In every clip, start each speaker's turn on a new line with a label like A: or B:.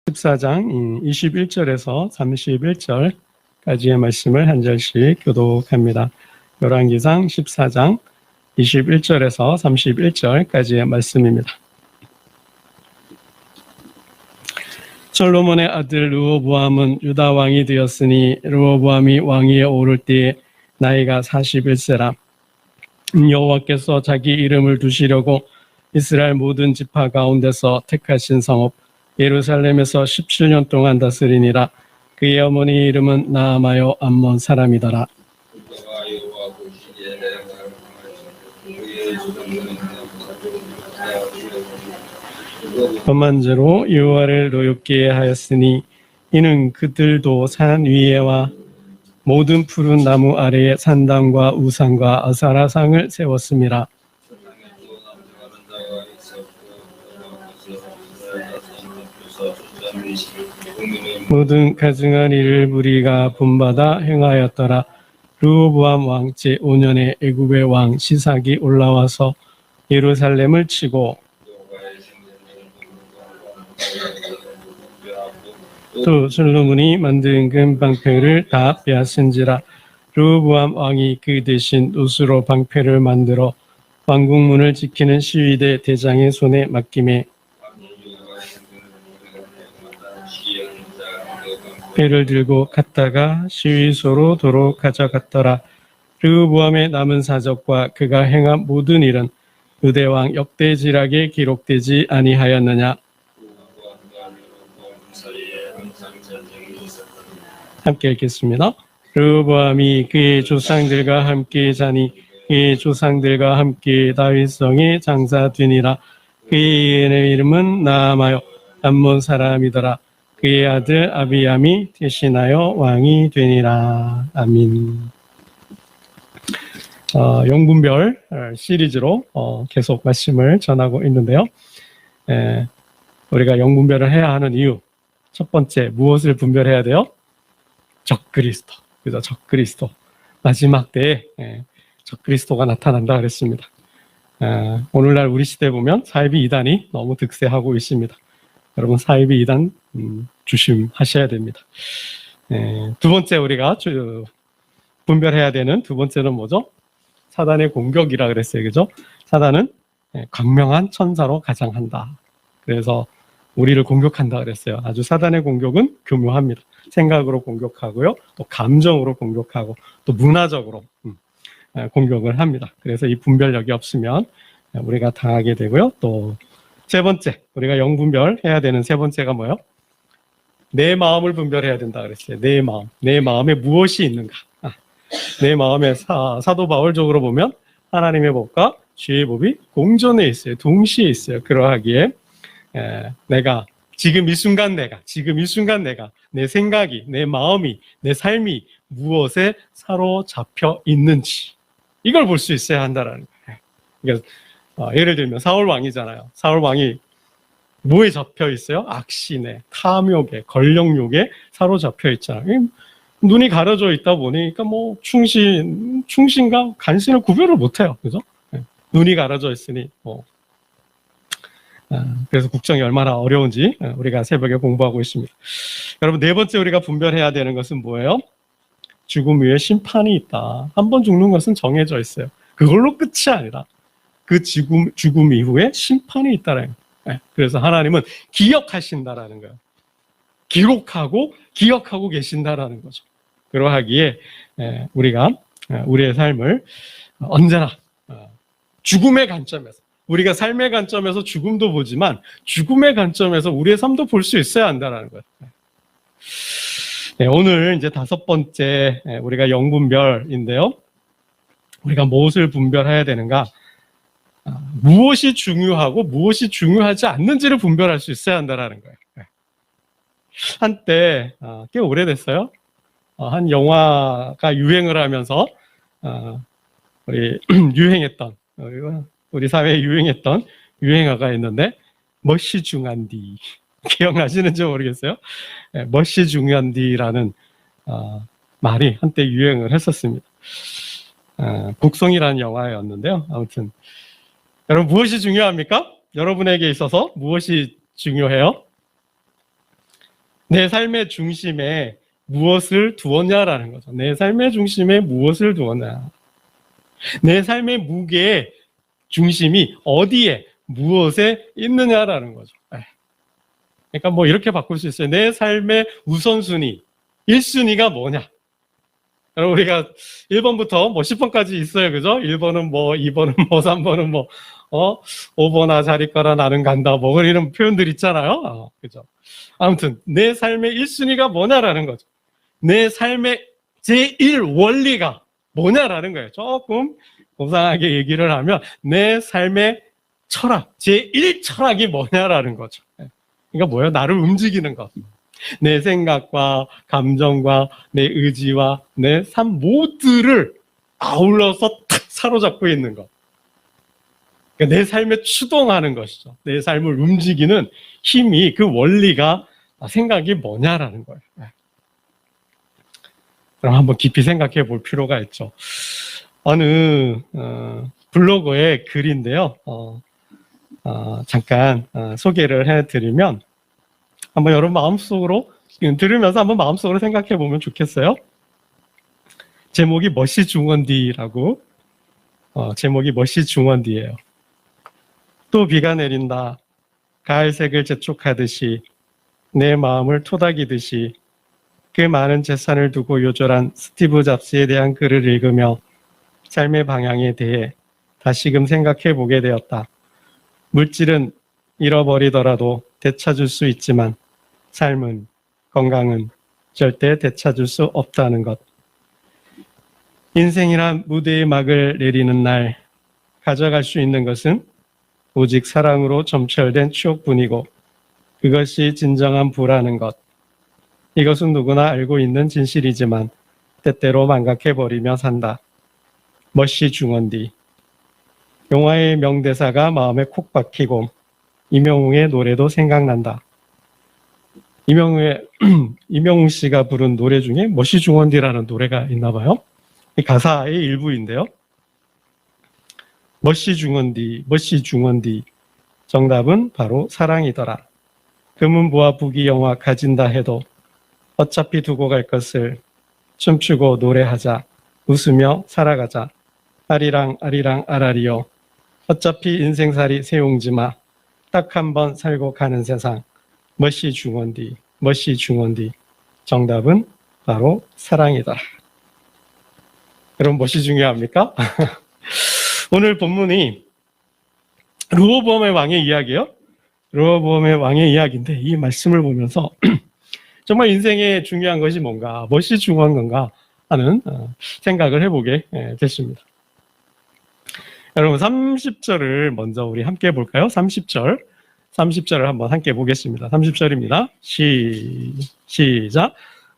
A: 14장 21절에서 31절까지의 말씀을 한 절씩 교독합니다. 열왕기상 14장 21절에서 31절까지의 말씀입니다. 솔로몬의 아들 르호보암은 유다 왕이 되었으니 르호보암이 왕위에 오를 때에 나이가 41세라. 여호와께서 자기 이름을 두시려고 이스라엘 모든 지파 가운데서 택하신 성읍 예루살렘에서 17년 동안 다스리니라. 그의 어머니 이름은 나아마요 암몬 사람이더라. 번만제로 여호와를 노엽게 하였으니 이는 그들도 산 위에와 모든 푸른 나무 아래에 산당과 우상과 아사라상을 세웠음이라. 모든 가증한 일을 무리가 본받아 행하였더라. 르호보암 왕 제5년에 애굽의 왕 시삭이 올라와서 예루살렘을 치고 또 솔로몬이 만든 금 방패를 다 빼앗은지라. 르호보암 왕이 그 대신 노수로 방패를 만들어 왕궁문을 지키는 시위대 대장의 손에 맡기매 배를 들고 갔다가 시위소로 도로 가져갔더라. 르호보암의 남은 사적과 그가 행한 모든 일은 유대왕 역대지락에 기록되지 아니하였느냐. 함께 읽겠습니다. 르호보암이 그의 조상들과 함께 자니 그의 조상들과 함께 다윗성에 장사되니라. 그의 이름은 나아마요 암몬 사람이더라. 그의 아들 아비암이 대신하여 왕이 되니라. 아민. 영분별 시리즈로 계속 말씀을 전하고 있는데요. 우리가 영분별을 해야 하는 이유, 첫 번째 무엇을 분별해야 돼요? 적그리스도. 그죠? 적그리스도. 마지막 때에 적그리스도가 나타난다 그랬습니다. 오늘날 우리 시대에 보면 사이비 이단이 너무 득세하고 있습니다. 여러분 사이비 이단 조심하셔야 됩니다. 두 번째 우리가 분별해야 되는 두 번째는 뭐죠? 사단의 공격이라 그랬어요. 그죠? 사단은 광명한 천사로 가장한다. 그래서 우리를 공격한다 그랬어요. 아주 사단의 공격은 교묘합니다. 생각으로 공격하고요. 또 감정으로 공격하고 또 문화적으로 공격을 합니다. 그래서 이 분별력이 없으면 우리가 당하게 되고요. 또 세 번째, 우리가 영분별 해야 되는 세 번째가 뭐예요? 내 마음을 분별해야 된다 그랬어요. 내 마음. 내 마음에 무엇이 있는가? 내 마음에 사도 바울적으로 보면 하나님의 법과 죄의 법이 공존해 있어요. 동시에 있어요. 그러하기에 내가 지금 이 순간 내가 내 생각이, 내 마음이, 내 삶이 무엇에 사로잡혀 있는지 이걸 볼 수 있어야 한다라는 거예요. 그러니까 예를 들면 사울 왕이잖아요. 사울 왕이 뭐에 잡혀 있어요? 악신에, 탐욕에, 권력욕에 사로잡혀 있잖아요. 눈이 가려져 있다 보니까 뭐 충신과 간신을 구별을 못해요. 그죠? 눈이 가려져 있으니 그래서 국정이 얼마나 어려운지 우리가 새벽에 공부하고 있습니다. 여러분 네 번째 우리가 분별해야 되는 것은 뭐예요? 죽음 위에 심판이 있다. 한 번 죽는 것은 정해져 있어요. 그걸로 끝이 아니라 그 죽음 이후에 심판이 있다라는 거예요. 그래서 하나님은 기억하신다라는 거예요. 기록하고 기억하고 계신다라는 거죠. 그러하기에 우리가 우리의 삶을 언제나 죽음의 관점에서 우리가 삶의 관점에서 죽음도 보지만 죽음의 관점에서 우리의 삶도 볼 수 있어야 한다는 거예요. 오늘 이제 다섯 번째 우리가 영분별인데요. 우리가 무엇을 분별해야 되는가? 무엇이 중요하고 무엇이 중요하지 않는지를 분별할 수 있어야 한다는 거예요. 한때 꽤 오래됐어요. 한 영화가 유행을 하면서 우리 사회에 유행했던 유행어가 있는데 멋이 중요한디 기억나시는지 모르겠어요. 멋이 중요한디라는 말이 한때 유행을 했었습니다. 곡성이라는 영화였는데요. 아무튼 여러분 무엇이 중요합니까? 여러분에게 있어서 무엇이 중요해요? 내 삶의 중심에 무엇을 두었냐라는 거죠. 내 삶의 중심에 무엇을 두었냐. 내 삶의 무게의 중심이 어디에, 무엇에 있느냐라는 거죠. 그러니까 뭐 이렇게 바꿀 수 있어요. 내 삶의 우선순위, 1순위가 뭐냐. 여러분, 우리가 1번부터 뭐 10번까지 있어요. 그죠? 1번은 뭐, 2번은 뭐, 3번은 뭐, 5번아 자리 거라 나는 간다. 뭐, 이런 표현들 있잖아요. 그죠? 아무튼, 내 삶의 1순위가 뭐냐라는 거죠. 내 삶의 제1원리가 뭐냐라는 거예요. 조금 고상하게 얘기를 하면, 내 삶의 철학, 제1철학이 뭐냐라는 거죠. 그러니까 뭐예요? 나를 움직이는 것. 내 생각과 감정과 내 의지와 내 삶 모두를 아울러서 탁 사로잡고 있는 것. 그러니까 내 삶에 추동하는 것이죠. 내 삶을 움직이는 힘이, 그 원리가, 생각이 뭐냐라는 거예요. 그럼 한번 깊이 생각해 볼 필요가 있죠. 어느 블로거의 글인데요. 잠깐 소개를 해드리면 한번 여러분 마음속으로 들으면서 한번 마음속으로 생각해 보면 좋겠어요. 제목이 멋이 중원디라고, 제목이 멋이 중원디예요. 또 비가 내린다. 가을색을 재촉하듯이 내 마음을 토닥이듯이 그 많은 재산을 두고 요절한 스티브 잡스에 대한 글을 읽으며 삶의 방향에 대해 다시금 생각해 보게 되었다. 물질은 잃어버리더라도 되찾을 수 있지만 삶은, 건강은 절대 되찾을 수 없다는 것. 인생이란 무대의 막을 내리는 날 가져갈 수 있는 것은 오직 사랑으로 점철된 추억뿐이고 그것이 진정한 부라는 것. 이것은 누구나 알고 있는 진실이지만 때때로 망각해버리며 산다. 멋이 중원디. 영화의 명대사가 마음에 콕 박히고 임영웅의 노래도 생각난다. 임영웅 씨가 부른 노래 중에 멋이 중원디라는 노래가 있나 봐요. 가사의 일부인데요. 멋이 중원디, 멋이 중원디. 정답은 바로 사랑이더라. 금은보화 부귀영화 가진다 해도 어차피 두고 갈 것을 춤추고 노래하자. 웃으며 살아가자. 아리랑 아리랑 아라리요. 어차피 인생살이 세용지마. 딱 한 번 살고 가는 세상. 멋이 중원디, 멋이 중원디. 정답은 바로 사랑이다. 여러분, 멋이 중요합니까? 오늘 본문이 르호보암의 왕의 이야기예요. 르호보암의 왕의 이야기인데 이 말씀을 보면서 정말 인생에 중요한 것이 뭔가, 멋이 중요한 건가 하는 생각을 해보게 됐습니다. 여러분, 30절을 먼저 우리 함께 볼까요? 30절을 한번 함께 보겠습니다. 30절입니다. 시작.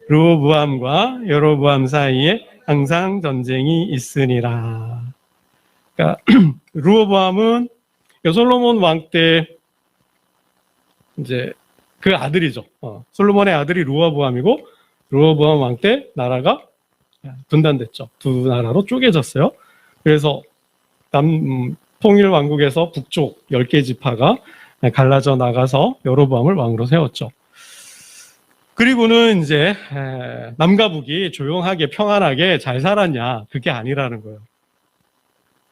A: 르호보암과 여로보암 사이에 항상 전쟁이 있으니라. 그러니까 르호보암은 솔로몬 왕 때 이제 그 아들이죠. 솔로몬의 아들이 르호보암이고 르호보암 왕 때 나라가 분단됐죠. 두 나라로 쪼개졌어요. 그래서 통일 왕국에서 북쪽 10개 지파가 갈라져 나가서 여로보암을 왕으로 세웠죠. 그리고는 이제 남과 북이 조용하게 평안하게 잘 살았냐? 그게 아니라는 거예요.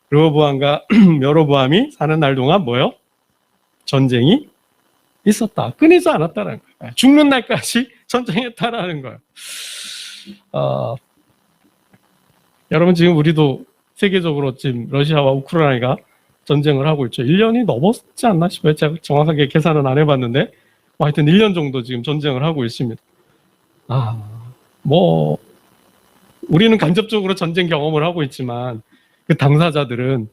A: 르호보암과 여로보암이 사는 날 동안 뭐예요? 전쟁이 있었다. 끊이지 않았다는 거예요. 죽는 날까지 전쟁했다라는 거예요. 여러분, 지금 우리도 세계적으로 지금 러시아와 우크라이나가 전쟁을 하고 있죠. 1년이 넘었지 않나 싶어요. 제가 정확하게 계산은 안 해봤는데 하여튼 1년 정도 지금 전쟁을 하고 있습니다. 우리는 간접적으로 전쟁 경험을 하고 있지만 그 당사자들은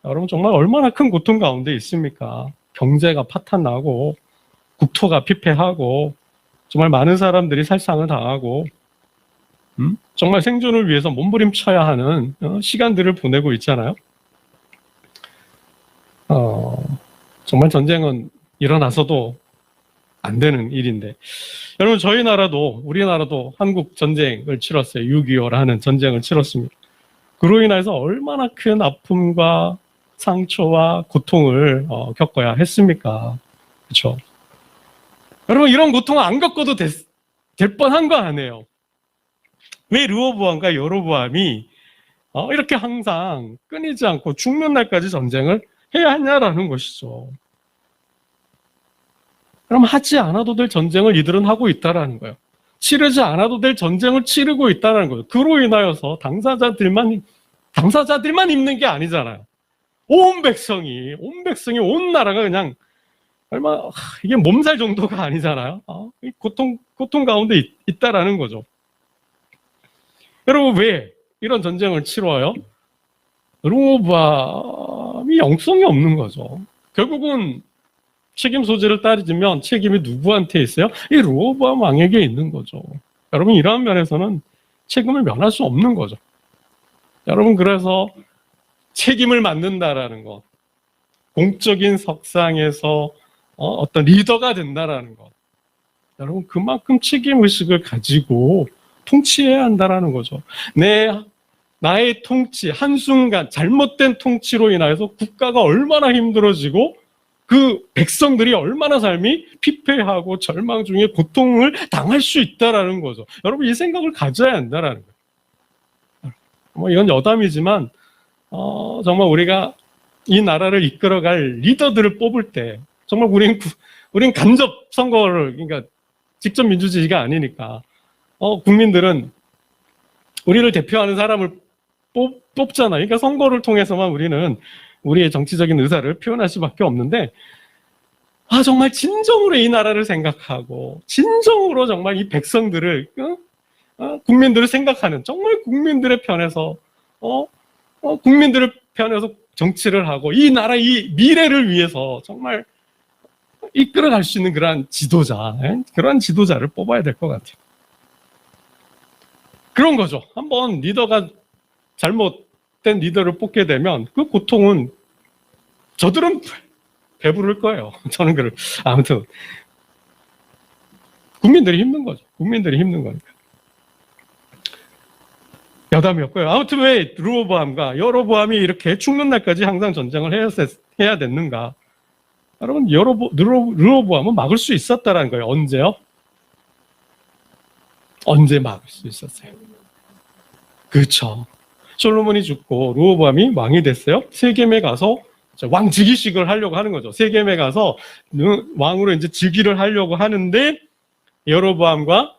A: 여러분 정말 얼마나 큰 고통 가운데 있습니까? 경제가 파탄나고 국토가 피폐하고 정말 많은 사람들이 살상을 당하고 정말 생존을 위해서 몸부림쳐야 하는 시간들을 보내고 있잖아요. 정말 전쟁은 일어나서도 안 되는 일인데 여러분, 저희 나라도, 우리나라도 한국 전쟁을 치렀어요. 6.25라는 전쟁을 치렀습니다. 그로 인해서 얼마나 큰 아픔과 상처와 고통을 겪어야 했습니까? 그렇죠? 여러분, 이런 고통을 안 겪어도 될 뻔한 거 아니에요. 왜 르호보암과 여로보암이 이렇게 항상 끊이지 않고 죽는 날까지 전쟁을 해야 하냐라는 것이죠. 그럼 하지 않아도 될 전쟁을 이들은 하고 있다라는 거예요. 치르지 않아도 될 전쟁을 치르고 있다는 거예요. 그로 인하여서 당사자들만 입는 게 아니잖아요. 온 백성이, 온 나라가 그냥 이게 몸살 정도가 아니잖아요. 고통 가운데 있다라는 거죠. 여러분, 왜 이런 전쟁을 치러요? 르호보암이 영성이 없는 거죠. 결국은 책임 소재를 따지면 책임이 누구한테 있어요? 이 르호보암 왕에게 있는 거죠. 여러분, 이러한 면에서는 책임을 면할 수 없는 거죠. 여러분, 그래서 책임을 맡는다라는 것, 공적인 석상에서 어떤 리더가 된다라는 것, 여러분, 그만큼 책임의식을 가지고 통치해야 한다라는 거죠. 나의 통치, 한순간 잘못된 통치로 인하여서 국가가 얼마나 힘들어지고 그 백성들이 얼마나 삶이 피폐하고 절망 중에 고통을 당할 수 있다라는 거죠. 여러분, 이 생각을 가져야 한다라는 거예요. 이건 여담이지만 정말 우리가 이 나라를 이끌어갈 리더들을 뽑을 때 정말 우린 간접 선거를, 그러니까 직접 민주주의가 아니니까 국민들은 우리를 대표하는 사람을 뽑잖아요. 그러니까 선거를 통해서만 우리는 우리의 정치적인 의사를 표현할 수밖에 없는데, 정말 진정으로 이 나라를 생각하고 진정으로 정말 이 백성들을, 국민들을 생각하는, 정말 국민들의 편에서 국민들의 편에서 정치를 하고 이 나라 이 미래를 위해서 정말 이끌어갈 수 있는 그러한 지도자, 그러한 지도자를 뽑아야 될 것 같아요. 그런 거죠. 한번 리더가 잘못된 리더를 뽑게 되면 그 고통은 저들은 배부를 거예요. 저는 아무튼 국민들이 힘든 거죠. 국민들이 힘든 거니까. 여담이었고요. 아무튼 왜 르호보암과 여로보암이 이렇게 죽는 날까지 항상 전쟁을 해야 됐는가? 여러분, 르호보암은 막을 수 있었다라는 거예요. 언제요? 언제 막을 수 있었어요? 그렇죠. 솔로몬이 죽고 르호보암이 왕이 됐어요. 세겜에 가서 왕 즉위식을 하려고 하는 거죠. 세겜에 가서 왕으로 이제 즉위를 하려고 하는데 여로보암과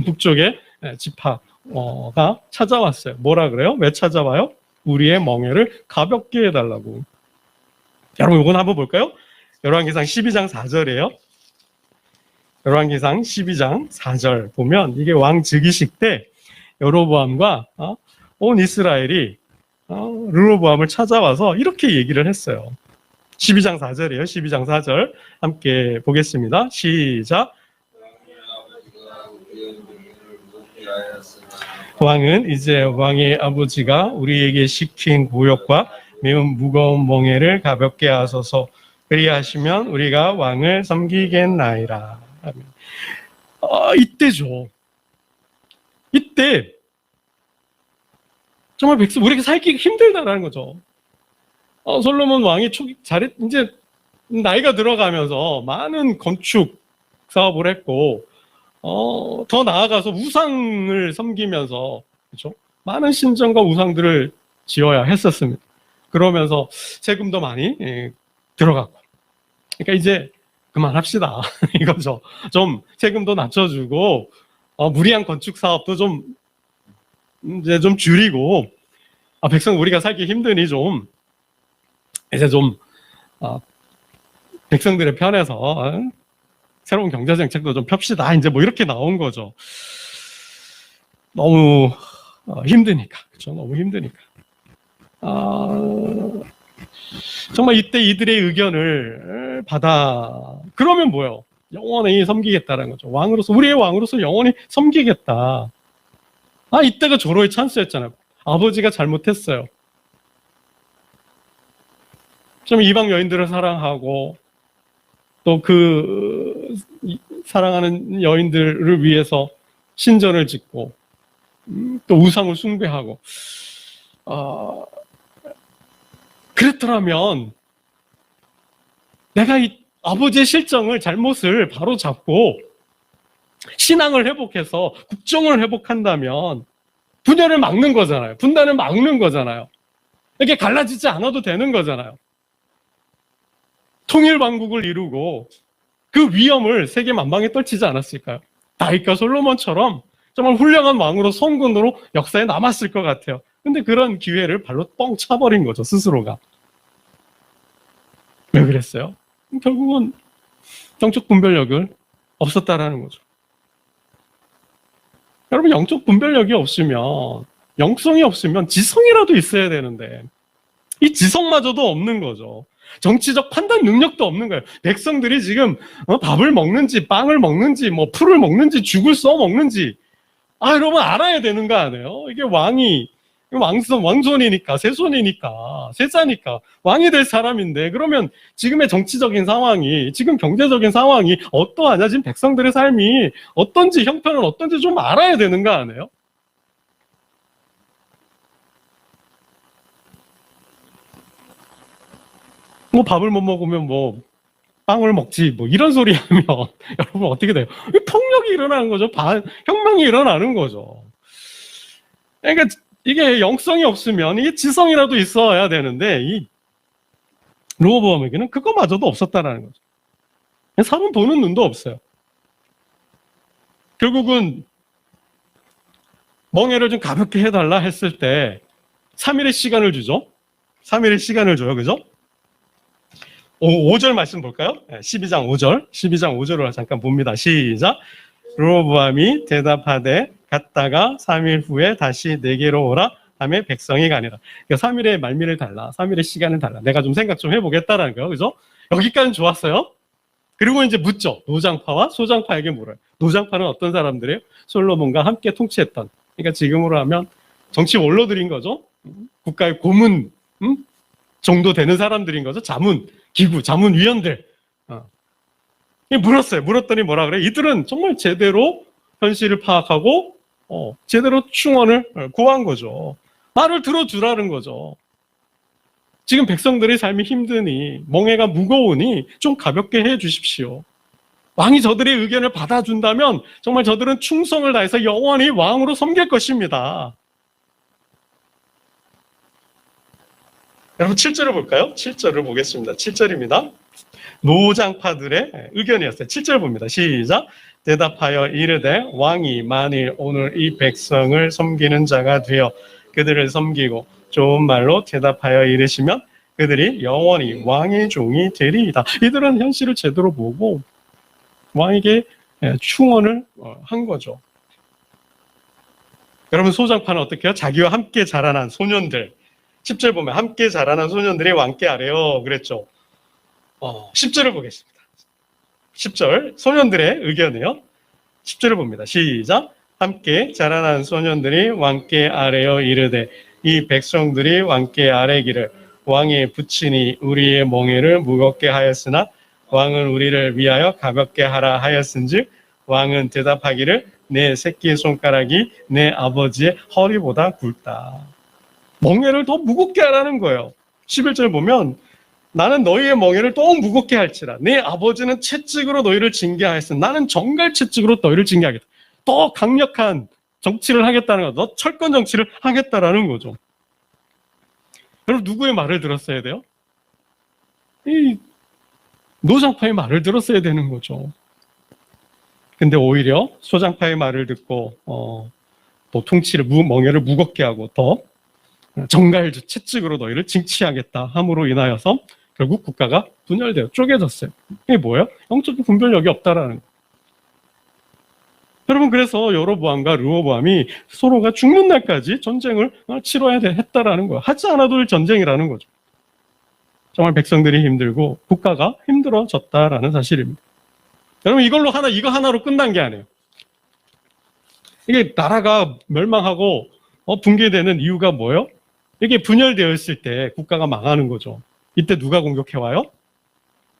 A: 북쪽의 지파가 찾아왔어요. 뭐라 그래요? 왜 찾아와요? 우리의 멍에를 가볍게 해달라고. 여러분, 이건 한번 볼까요? 열왕기상 12장 4절이에요. 열왕기상 12장 4절 보면 이게 왕 즉위식 때 여로보암과 온 이스라엘이 르호보암을 찾아와서 이렇게 얘기를 했어요. 12장 4절이에요. 12장 4절 함께 보겠습니다. 시작. 왕은 이제 왕의 아버지가 우리에게 시킨 구역과 매우 무거운 멍에를 가볍게 하소서. 그리하시면 우리가 왕을 섬기겠나이다. 이때죠. 이때 정말 우리가 살기 힘들다라는 거죠. 솔로몬 왕이 이제 나이가 들어가면서 많은 건축 사업을 했고, 더 나아가서 우상을 섬기면서, 그렇죠? 많은 신전과 우상들을 지어야 했었습니다. 그러면서 세금도 많이 들어갔고. 그러니까 이제 그만합시다. 이거죠. 좀 세금도 낮춰주고, 무리한 건축 사업도 이제 좀 줄이고, 백성 우리가 살기 힘드니 이제 백성들의 편에서 새로운 경제 정책도 좀 펴시다. 이제 이렇게 나온 거죠. 너무 힘드니까. 그렇죠? 너무 힘드니까. 정말 이때 이들의 의견을 그러면 뭐예요? 영원히 섬기겠다라는 거죠. 우리의 왕으로서 영원히 섬기겠다. 이때가 조로의 찬스였잖아요. 아버지가 잘못했어요. 좀 이방 여인들을 사랑하고 또 사랑하는 여인들을 위해서 신전을 짓고 또 우상을 숭배하고 그랬더라면 내가 이 아버지의 잘못을 바로 잡고 신앙을 회복해서 국정을 회복한다면 분열을 막는 거잖아요. 분단을 막는 거잖아요. 이렇게 갈라지지 않아도 되는 거잖아요. 통일왕국을 이루고 그 위험을 세계 만방에 떨치지 않았을까요? 다윗과 솔로몬처럼 정말 훌륭한 왕으로 성군으로 역사에 남았을 것 같아요. 근데 그런 기회를 발로 뻥 차버린 거죠, 스스로가. 왜 그랬어요? 결국은 영적 분별력을 없었다라는 거죠. 여러분, 영적 분별력이 없으면, 영성이 없으면 지성이라도 있어야 되는데 이 지성마저도 없는 거죠. 정치적 판단 능력도 없는 거예요. 백성들이 지금 밥을 먹는지 빵을 먹는지 뭐 풀을 먹는지 죽을 써 먹는지 여러분 알아야 되는 거 아니에요? 이게 왕손이니까 세자니까 왕이 될 사람인데, 그러면 지금의 정치적인 상황이, 지금 경제적인 상황이 어떠하냐, 지금 백성들의 삶이 어떤지, 형편은 어떤지 좀 알아야 되는 거 아니에요? 뭐 밥을 못 먹으면 뭐 빵을 먹지 뭐 이런 소리 하면 여러분 어떻게 돼요? 폭력이 일어나는 거죠. 혁명이 일어나는 거죠. 그러니까 이게 영성이 없으면 이게 지성이라도 있어야 되는데 이 르호보암에게는 그거마저도 없었다라는 거죠. 사람 보는 눈도 없어요. 결국은 멍에를 좀 가볍게 해달라 했을 때 3일의 시간을 주죠. 3일의 시간을 줘요. 그죠? 5절 말씀 볼까요? 12장 5절. 12장 5절을 잠깐 봅니다. 시작. 르호보암이 대답하되 갔다가 3일 후에 다시 내게로 오라 하며 백성이 가니라. 그러니까 3일의 말미를 달라. 3일의 시간을 달라. 내가 좀 생각 좀 해보겠다라는 거예요. 그죠? 여기까지는 좋았어요. 그리고 이제 묻죠. 노장파와 소장파에게 물어요. 노장파는 어떤 사람들이에요? 솔로몬과 함께 통치했던. 그러니까 지금으로 하면 정치 원로들인 거죠. 국가의 고문 정도 되는 사람들인 거죠. 기구, 자문위원들. 물었어요. 물었더니 뭐라 그래? 이들은 정말 제대로 현실을 파악하고 제대로 충원을 구한 거죠. 말을 들어주라는 거죠. 지금 백성들의 삶이 힘드니, 멍해가 무거우니 좀 가볍게 해 주십시오. 왕이 저들의 의견을 받아준다면 정말 저들은 충성을 다해서 영원히 왕으로 섬길 것입니다. 여러분 7절을 볼까요? 7절을 보겠습니다. 7절입니다. 노장파들의 의견이었어요. 7절 봅니다. 시작. 대답하여 이르되 왕이 만일 오늘 이 백성을 섬기는 자가 되어 그들을 섬기고 좋은 말로 대답하여 이르시면 그들이 영원히 왕의 종이 되리이다. 이들은 현실을 제대로 보고 왕에게 충원을 한 거죠. 여러분 소장파는 어떻게 해요? 자기와 함께 자라난 소년들, 10절 보면 함께 자라난 소년들이 왕께 아래요 그랬죠. 10절을 보겠습니다. 10절 소년들의 의견이요. 10절을 봅니다. 시작. 함께 자라난 소년들이 왕께 아래요 이르되 이 백성들이 왕께 아래기를 왕의 부친이 우리의 멍에를 무겁게 하였으나 왕은 우리를 위하여 가볍게 하라 하였은즉 왕은 대답하기를 내 새끼손가락이 내 아버지의 허리보다 굵다. 멍에를 더 무겁게 하라는 거예요. 11절 보면 나는 너희의 멍에를 더 무겁게 할지라. 내 아버지는 채찍으로 너희를 징계하였으니 나는 정갈 채찍으로 너희를 징계하겠다. 더 강력한 정치를 하겠다는 거, 더 철권 정치를 하겠다라는 거죠. 여러분 누구의 말을 들었어야 돼요? 이 노장파의 말을 들었어야 되는 거죠. 근데 오히려 소장파의 말을 듣고 또 통치를 멍에를 무겁게 하고 더 정갈 채찍으로 너희를 징치하겠다 함으로 인하여서 결국 국가가 분열되어 쪼개졌어요. 이게 뭐예요? 영적 분별력이 없다라는 거예요. 여러분 그래서 여로보암과 르호보암이 서로가 죽는 날까지 전쟁을 치러야 했다라는 거예요. 하지 않아도 될 전쟁이라는 거죠. 정말 백성들이 힘들고 국가가 힘들어졌다라는 사실입니다. 여러분 이거 하나로 끝난 게 아니에요. 이게 나라가 멸망하고 붕괴되는 이유가 뭐예요? 이게 분열되어 있을 때 국가가 망하는 거죠. 이때 누가 공격해 와요?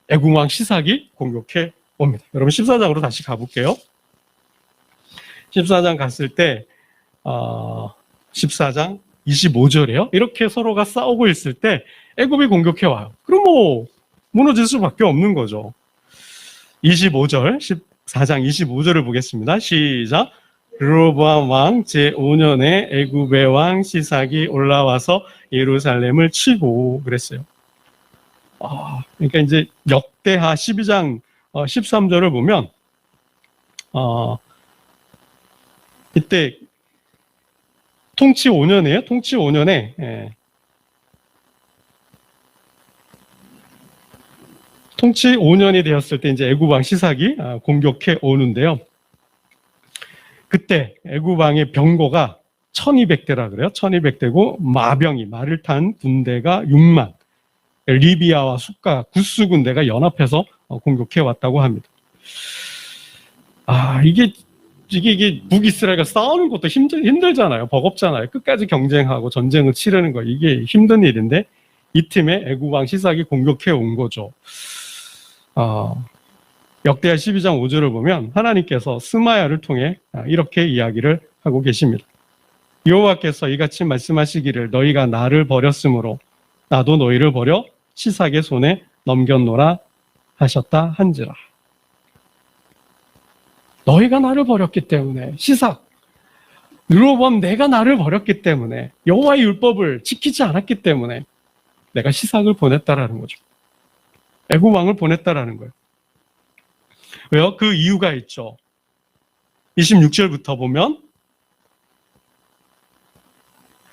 A: 애궁왕 시삭이 공격해 옵니다. 여러분 14장으로 다시 가볼게요. 14장 갔을 때 14장 25절이에요. 이렇게 서로가 싸우고 있을 때 애굽이 공격해 와요. 그럼 무너질 수밖에 없는 거죠. 25절 14장 25절을 보겠습니다. 시작. 르호보암 왕 제5년에 애굽의 왕 시삭이 올라와서 예루살렘을 치고 그랬어요. 그러니까 이제 역대하 12장 13절을 보면 이때 통치 5년이에요. 통치 5년에 통치 5년이 되었을 때 이제 애굽 왕 시삭이 공격해 오는데요. 그때 애굽 왕의 병거가 1200대라 그래요. 1200대고 마병이 말을 탄 군대가 6만. 리비아와 숫가 구스 군대가 연합해서 공격해 왔다고 합니다. 이게 북이스라엘과 싸우는 것도 힘들잖아요. 버겁잖아요. 끝까지 경쟁하고 전쟁을 치르는 거 이게 힘든 일인데 이 팀에 애굽 왕 시삭이 공격해 온 거죠. 역대하 12장 5절을 보면 하나님께서 스마야를 통해 이렇게 이야기를 하고 계십니다. 여호와께서 이같이 말씀하시기를 너희가 나를 버렸으므로 나도 너희를 버려 시삭의 손에 넘겼노라 하셨다 한지라. 너희가 나를 버렸기 때문에 시삭, 르호보암 내가 나를 버렸기 때문에 여호와의 율법을 지키지 않았기 때문에 내가 시삭을 보냈다라는 거죠. 애굽 왕을 보냈다라는 거예요. 왜요? 그 이유가 있죠. 26절부터 보면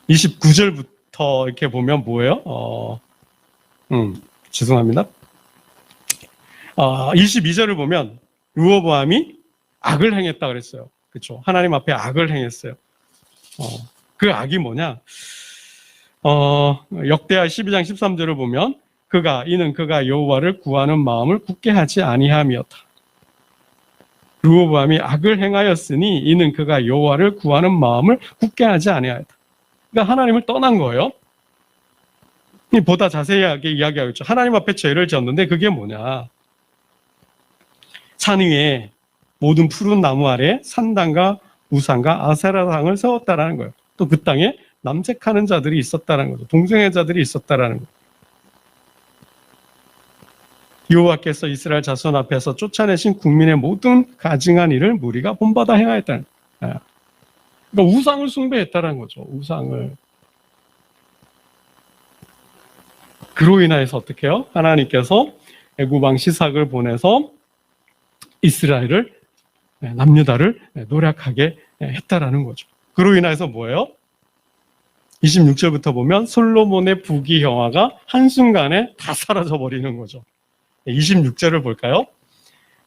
A: 29절부터 이렇게 보면 뭐예요? 죄송합니다. 22절을 보면 르호보암이 악을 행했다 그랬어요. 그렇죠? 하나님 앞에 악을 행했어요. 그 악이 뭐냐? 역대하 12장 13절을 보면 이는 그가 여호와를 구하는 마음을 굳게 하지 아니함이었다. 르호보암이 악을 행하였으니 이는 그가 여호와를 구하는 마음을 굳게 하지 아니하였다. 그러니까 하나님을 떠난 거예요. 보다 자세하게 이야기하고 있죠. 하나님 앞에 죄를 지었는데 그게 뭐냐? 산 위에 모든 푸른 나무 아래 산당과 우상과 아세라상을 세웠다라는 거예요. 또 그 땅에 남색하는 자들이 있었다라는 거죠. 동성애 자들이 있었다라는 거예요. 여호와께서 이스라엘 자손 앞에서 쫓아내신 국민의 모든 가증한 일을 무리가 본받아 행하였다는 거예요. 그러니까 우상을 숭배했다라는 거죠. 우상을. 그로 인하여서 어떻게 해요? 하나님께서 애굽 왕 시삭을 보내서 이스라엘을 남유다를 노략하게 했다라는 거죠. 그로 인하여서 뭐예요? 26절부터 보면 솔로몬의 부귀영화가 한순간에 다 사라져버리는 거죠. 26절을 볼까요?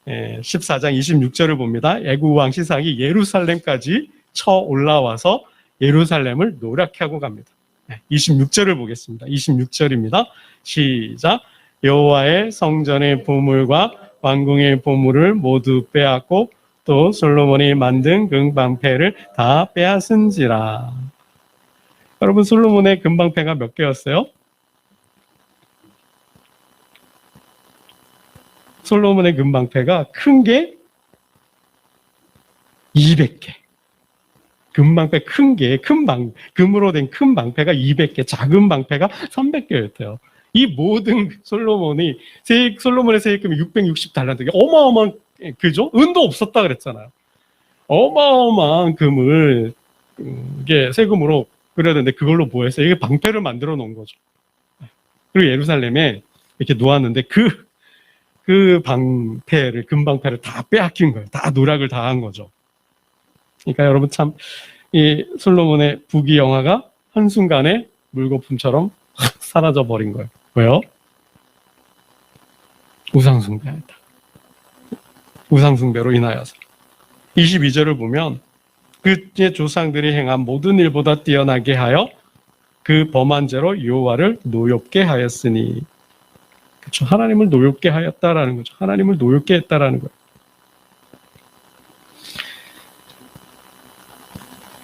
A: 14장 26절을 봅니다. 애굽 왕 시삭이 예루살렘까지 쳐 올라와서 예루살렘을 노략하고 갑니다. 26절을 보겠습니다. 26절입니다. 시작. 여호와의 성전의 보물과 왕궁의 보물을 모두 빼앗고 또 솔로몬이 만든 금방패를 다 빼앗은지라. 여러분, 솔로몬의 금방패가 몇 개였어요? 솔로몬의 금방패가 큰 게 200개. 금방패 큰 게, 금으로 된 큰 방패가 200개, 작은 방패가 300개였대요. 이 모든 솔로몬의 세금이 660달란트. 어마어마한, 그죠? 은도 없었다 그랬잖아요. 어마어마한 금을, 이게 세금으로 그래야 되는데 그걸로 뭐 했어요? 이게 방패를 만들어 놓은 거죠. 그리고 예루살렘에 이렇게 놓았는데 그 방패를, 금방패를 다 빼앗긴 거예요. 다 노략을 다 한 거죠. 그러니까 여러분 참, 이 솔로몬의 부귀영화가 한순간에 물거품처럼 확 사라져 버린 거예요. 왜요? 우상숭배였다. 우상숭배로 인하여서. 22절을 보면 그의 조상들이 행한 모든 일보다 뛰어나게 하여 그 범한 죄로 여호와를 노엽게 하였으니. 그렇죠. 하나님을 노엽게 하였다라는 거죠. 하나님을 노엽게 했다라는 거예요.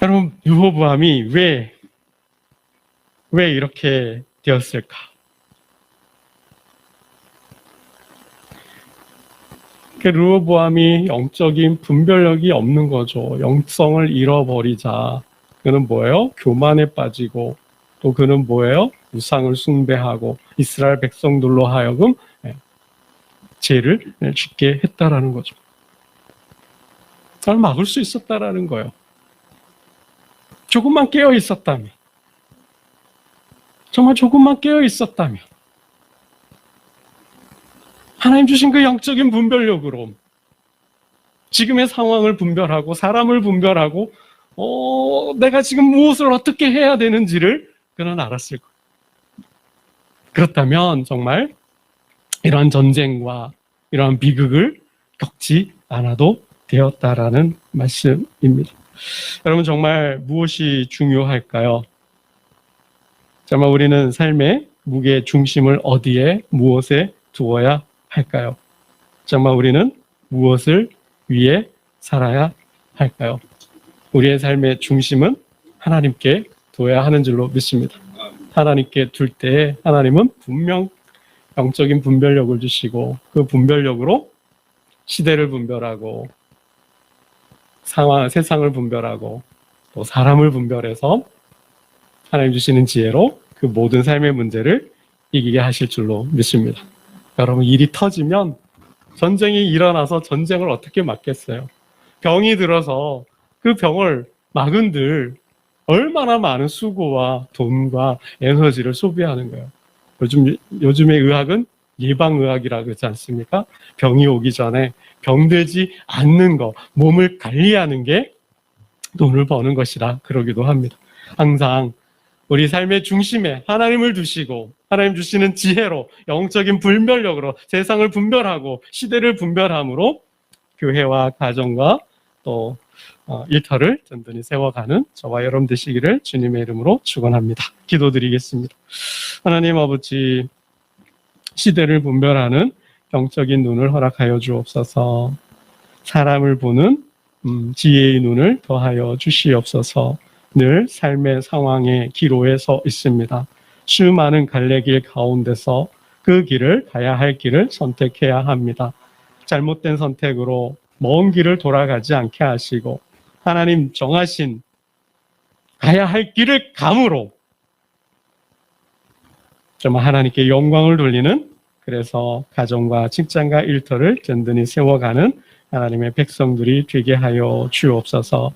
A: 여러분, 르호보암이 왜 이렇게 되었을까? 르호보암이 영적인 분별력이 없는 거죠. 영성을 잃어버리자. 그는 뭐예요? 교만에 빠지고, 또 그는 뭐예요? 우상을 숭배하고 이스라엘 백성들로 하여금 죄를 짓게 했다라는 거죠. 정말 막을 수 있었다라는 거예요. 조금만 깨어 있었다면, 정말 조금만 깨어 있었다면, 하나님 주신 그 영적인 분별력으로 지금의 상황을 분별하고 사람을 분별하고 내가 지금 무엇을 어떻게 해야 되는지를 그는 알았을 거예요. 그렇다면 정말 이러한 전쟁과 이러한 비극을 겪지 않아도 되었다라는 말씀입니다. 여러분, 정말 무엇이 중요할까요? 정말 우리는 삶의 무게 중심을 어디에, 무엇에 두어야 할까요? 정말 우리는 무엇을 위해 살아야 할까요? 우리의 삶의 중심은 하나님께 둬야 하는 줄로 믿습니다. 하나님께 둘 때 하나님은 분명 영적인 분별력을 주시고 그 분별력으로 시대를 분별하고 세상을 분별하고 또 사람을 분별해서 하나님 주시는 지혜로 그 모든 삶의 문제를 이기게 하실 줄로 믿습니다. 여러분, 일이 터지면, 전쟁이 일어나서 전쟁을 어떻게 막겠어요? 병이 들어서 그 병을 막은들 얼마나 많은 수고와 돈과 에너지를 소비하는 거예요. 요즘의 의학은 예방의학이라 그러지 않습니까? 병이 오기 전에 병되지 않는 거, 몸을 관리하는 게 돈을 버는 것이라 그러기도 합니다. 항상 우리 삶의 중심에 하나님을 두시고 하나님 주시는 지혜로 영적인 분별력으로 세상을 분별하고 시대를 분별함으로 교회와 가정과 또 일터를 든든히 세워가는 저와 여러분 되시기를 주님의 이름으로 축원합니다. 기도드리겠습니다. 하나님 아버지, 시대를 분별하는 영적인 눈을 허락하여 주옵소서. 사람을 보는 지혜의 눈을 더하여 주시옵소서. 늘 삶의 상황의 기로에 서 있습니다. 수많은 갈래길 가운데서 그 길을, 가야 할 길을 선택해야 합니다. 잘못된 선택으로 먼 길을 돌아가지 않게 하시고 하나님 정하신 가야 할 길을 감으로 정말 하나님께 영광을 돌리는, 그래서 가정과 직장과 일터를 든든히 세워가는 하나님의 백성들이 되게 하여 주옵소서.